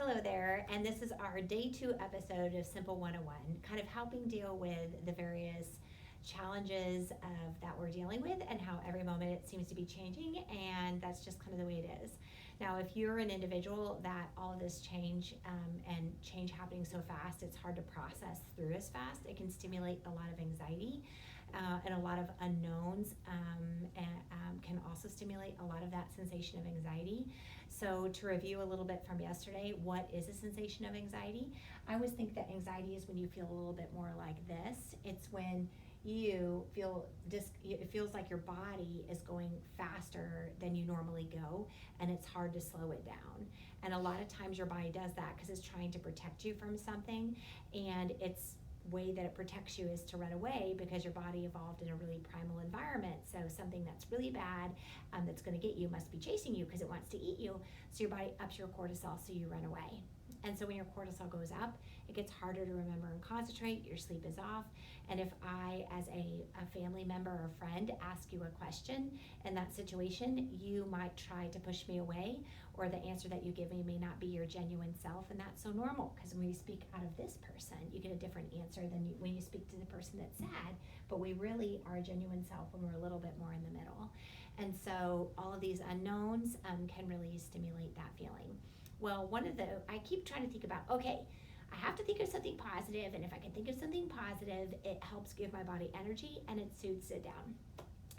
Hello there, and this is our day 2 episode of Simple 101, kind of helping deal with the various challenges of that we're dealing with and how every moment it seems to be changing, and that's just kind of the way it is. Now, if you're an individual that all of this change and change happening so fast, it's hard to process through as fast. It can stimulate a lot of anxiety and a lot of unknowns, and can also stimulate a lot of that sensation of anxiety. So to review a little bit from yesterday, what is a sensation of anxiety? I always think that anxiety is when you feel a little bit more like this. It's when you feel it feels like your body is going faster than you normally go, and it's hard to slow it down. And a lot of times your body does that because it's trying to protect you from something, and its way that it protects you is to run away because your body evolved in a really primal environment. So something that's really bad, that's going to get you, must be chasing you because it wants to eat you. So your body ups your cortisol, so you run away. And so when your cortisol goes up, it gets harder to remember and concentrate. Your sleep is off. And if I, as a family member or friend, ask you a question in that situation, you might try to push me away, or the answer that you give me may not be your genuine self. And that's so normal, because when you speak out of this person, you get a different answer than when you speak to the person that's sad. But we really are a genuine self when we're a little bit more in the middle. And so all of these unknowns can really stimulate that feeling. Well, I keep trying to think about, okay, I have to think of something positive, and if I can think of something positive, it helps give my body energy and it soothes it down.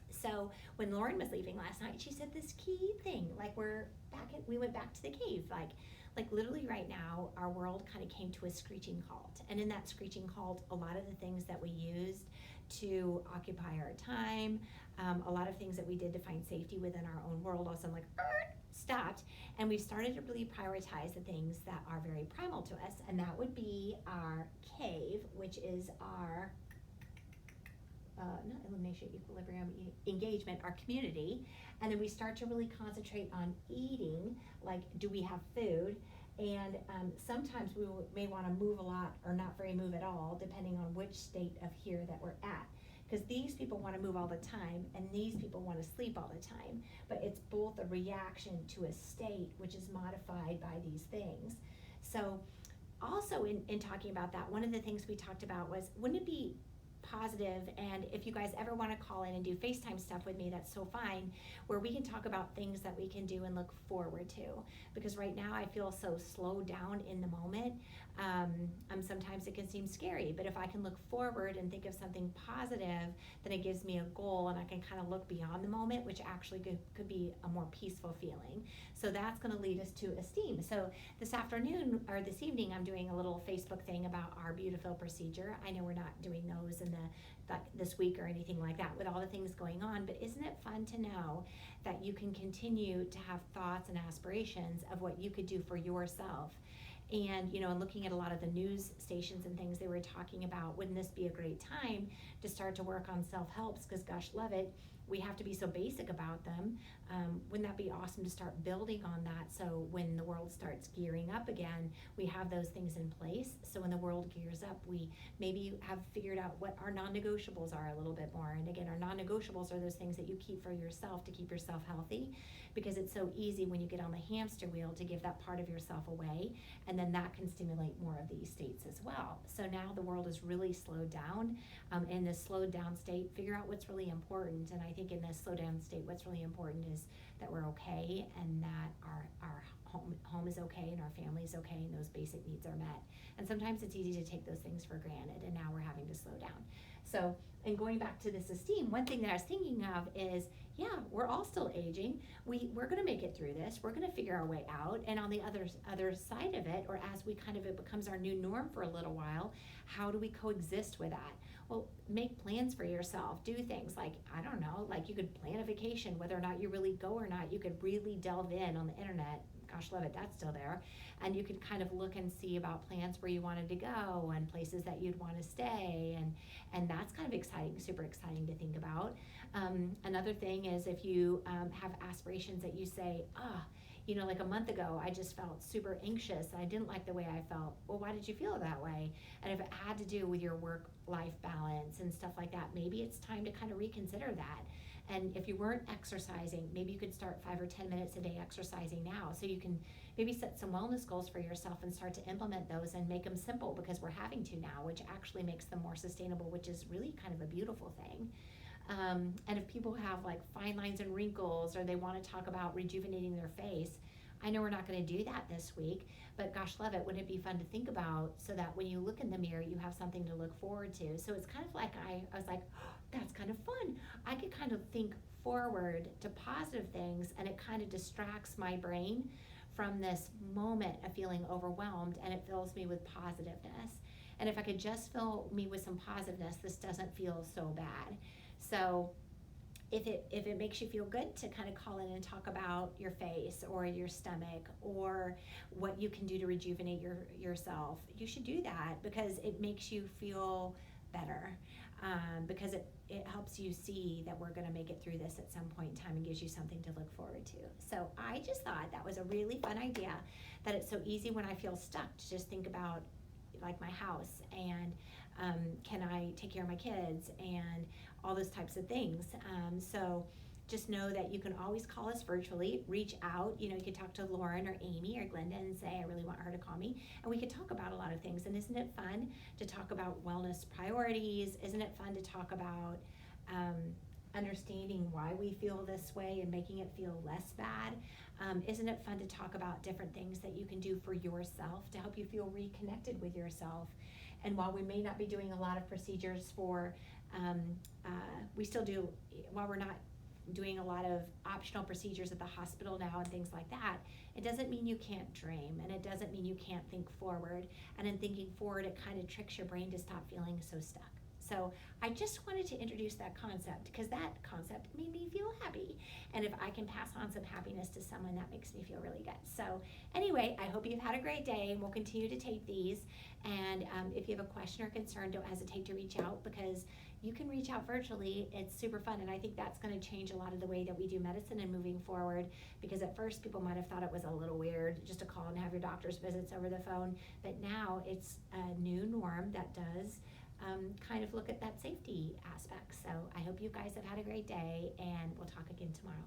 So when Lauren was leaving last night, she said this key thing, like we went back to the cave, like literally right now, our world kind of came to a screeching halt. And in that screeching halt, a lot of the things that we used to occupy our time, a lot of things that we did to find safety within our own world, all of a sudden stopped, and we've started to really prioritize the things that are very primal to us, and that would be our cave, which is our not elimination, equilibrium, engagement, our community. And then we start to really concentrate on eating, like, do we have food? And sometimes we may want to move a lot or not very move at all, depending on which state of here that we're at. Because these people want to move all the time, and these people want to sleep all the time. But it's both a reaction to a state which is modified by these things. So also in talking about that, one of the things we talked about was, wouldn't it be positive, and if you guys ever want to call in and do FaceTime stuff with me, that's so fine, where we can talk about things that we can do and look forward to. Because right now I feel so slowed down in the moment. Sometimes it can seem scary, but if I can look forward and think of something positive, then it gives me a goal, and I can kind of look beyond the moment, which actually could be a more peaceful feeling. So that's going to lead us to esteem. So this afternoon or this evening, I'm doing a little Facebook thing about our beautiful procedure. I know we're not doing those in this week or anything like that with all the things going on, but isn't it fun to know that you can continue to have thoughts and aspirations of what you could do for yourself? And, and looking at a lot of the news stations and things, they were talking about, wouldn't this be a great time to start to work on self-helps? Because gosh, love it. We have to be so basic about them. Wouldn't that be awesome to start building on that? So when the world starts gearing up again, we have those things in place. So when the world gears up, we maybe have figured out what our non-negotiables are a little bit more. And again, our non-negotiables are those things that you keep for yourself to keep yourself healthy, because it's so easy when you get on the hamster wheel to give that part of yourself away, and then that can stimulate more of these states as well. So now the world is really slowed down. In this slowed down state, figure out what's really important. And I think in this slowed down state, what's really important is that we're okay, and that our home is okay, and our family is okay, and those basic needs are met. And sometimes it's easy to take those things for granted, and now we're having to slow down. So, and going back to this esteem, one thing that I was thinking of is, yeah, we're all still aging. We're going to make it through this. We're going to figure our way out. And on the other side of it, or as it becomes our new norm for a little while, how do we coexist with that? Well, make plans for yourself. Do things like, I don't know, like you could plan a vacation, whether or not you really go or not. You could really delve in on the internet. Gosh, love it, that's still there. And you could kind of look and see about plans where you wanted to go and places that you'd want to stay. And that's kind of exciting, super exciting to think about. Another thing is, if you have aspirations that you say, like a month ago, I just felt super anxious. I didn't like the way I felt. Well, why did you feel that way? And if it had to do with your work-life balance and stuff like that, maybe it's time to kind of reconsider that. And if you weren't exercising, maybe you could start 5 or 10 minutes a day exercising now, so you can maybe set some wellness goals for yourself and start to implement those and make them simple, because we're having to now, which actually makes them more sustainable, which is really kind of a beautiful thing. And if people have like fine lines and wrinkles, or they want to talk about rejuvenating their face, I know we're not going to do that this week, but gosh love it, wouldn't it be fun to think about, so that when you look in the mirror, you have something to look forward to. So it's kind of like I was like, oh, that's kind of fun. I could kind of think forward to positive things, and it kind of distracts my brain from this moment of feeling overwhelmed, and it fills me with positiveness. And if I could just fill me with some positiveness, this doesn't feel so bad. So if it makes you feel good to kind of call in and talk about your face or your stomach or what you can do to rejuvenate yourself, you should do that, because it makes you feel better. Because it helps you see that we're going to make it through this at some point in time, and gives you something to look forward to. So I just thought that was a really fun idea, that it's so easy when I feel stuck to just think about like my house, and can I take care of my kids, and all those types of things. So just know that you can always call us virtually, reach out. You could talk to Lauren or Amy or Glenda and say, I really want her to call me. And we could talk about a lot of things. And isn't it fun to talk about wellness priorities? Isn't it fun to talk about understanding why we feel this way and making it feel less bad? Isn't it fun to talk about different things that you can do for yourself to help you feel reconnected with yourself? And while we may not be doing a lot of procedures for, we still do, while we're not doing a lot of optional procedures at the hospital now and things like that, it doesn't mean you can't dream, and it doesn't mean you can't think forward. And in thinking forward, it kind of tricks your brain to stop feeling so stuck. So I just wanted to introduce that concept, because that concept made me feel happy. And if I can pass on some happiness to someone, that makes me feel really good. So anyway, I hope you've had a great day, and we'll continue to take these. And if you have a question or concern, don't hesitate to reach out, because you can reach out virtually. It's super fun, and I think that's going to change a lot of the way that we do medicine and moving forward, because at first people might have thought it was a little weird just to call and have your doctor's visits over the phone, but now it's a new norm that does kind of look at that safety aspect. So I hope you guys have had a great day, and we'll talk again tomorrow.